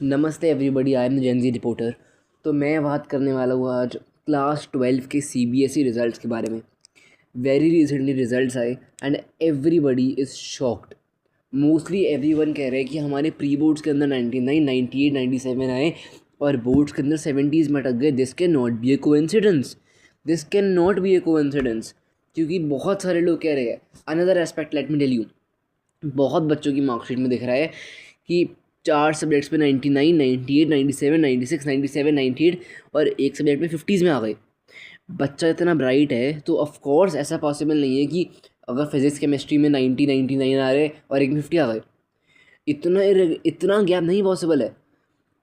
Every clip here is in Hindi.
नमस्ते everybody, I am the Gen Z reporter. तो मैं बात करने वाला हूँ आज क्लास 12 के सीबीएसई रिज़ल्ट्स के बारे में। वेरी रिसेंटली रिज़ल्ट्स आए and everybody is shocked. Mostly everyone कह रहे हैं कि हमारे प्री बोर्ड्स के अंदर 99, 98, 97 आए और बोर्ड्स के अंदर 70s में अटक गए। This can not be a coincidence, this can not be a coincidence, क्योंकि बहुत सारे लोग कह रहे हैं। Another aspect let me tell you, बहुत बच्चों की मार्कशीट में दिख रहा है कि 4 सब्जेक्ट्स पे 99, 98, 97, 96, 97, 98 और एक सब्जेक्ट में 50s में आ गए। बच्चा इतना ब्राइट है तो ऑफ कोर्स ऐसा पॉसिबल नहीं है कि अगर फिजिक्स केमिस्ट्री में 90, 99 आ रहे और एक में 50 आ गए। इतना गैप नहीं पॉसिबल है,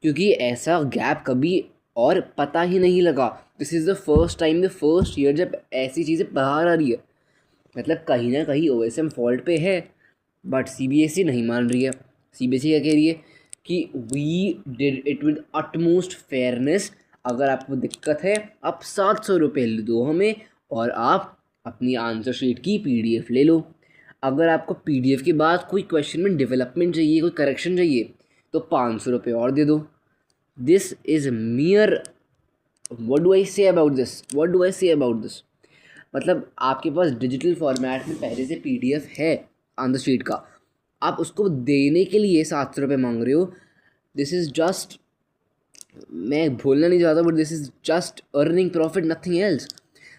क्योंकि ऐसा गैप कभी और पता ही नहीं लगा। This is the first time, the first year जब ऐसी चीज़ें बाहर आ रही है। मतलब कहीं ना कहीं OSM फॉल्ट पे है, बट CBSE नहीं मान रही है। CBSE क्या कह रही है कि we did it with utmost fairness. अगर आपको दिक्कत है आप 700 रुपये दो हमें और आप अपनी आंसर शीट की PDF ले लो। अगर आपको PDF के बाद कोई क्वेश्चन में डेवलपमेंट चाहिए, कोई करेक्शन चाहिए, तो 500 रुपये और दे दो। This is मियर, what do I say about this, what do I say about this. मतलब आपके पास डिजिटल फॉर्मेट में पहले से PDF है आंसर शीट का, आप उसको देने के लिए 700 रुपये मांग रहे हो। दिस इज़ जस्ट, मैं भूलना नहीं चाहता, but this is just earning profit, nothing else.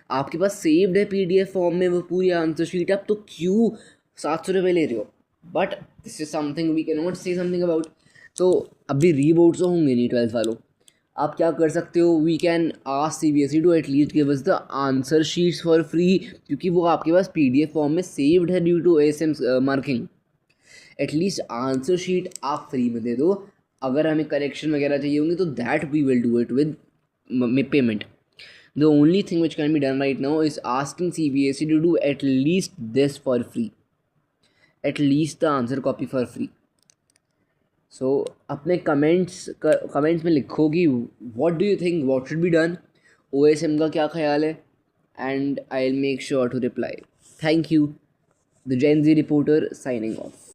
आपके पास सेव्ड है PDF फॉर्म में वो पूरी आंसर शीट, आप तो क्यों 700 रुपये ले रहे हो। But this is something we can not say something about. तो अभी रीबोर्ड्स तो होंगे नहीं 12th वालों। आप क्या कर सकते हो, we can ask CBSE to at least give us the answer sheets for free, क्योंकि वो आपके पास PDF फॉर्म में सेव्ड है due to ASM marking. At least answer sheet आप फ्री में दे दो। अगर हमें करेक्शन वगैरह चाहिए होंगे तो that we will do it with payment. The only thing which can be done right now is asking CBSE to do at least this for free, at least the answer copy for free. So अपने कमेंट्स में लिखो कि what do you think, what should be done, OSM का क्या ख्याल है, and I will make sure to reply. Thank you. The Gen Z reporter signing off.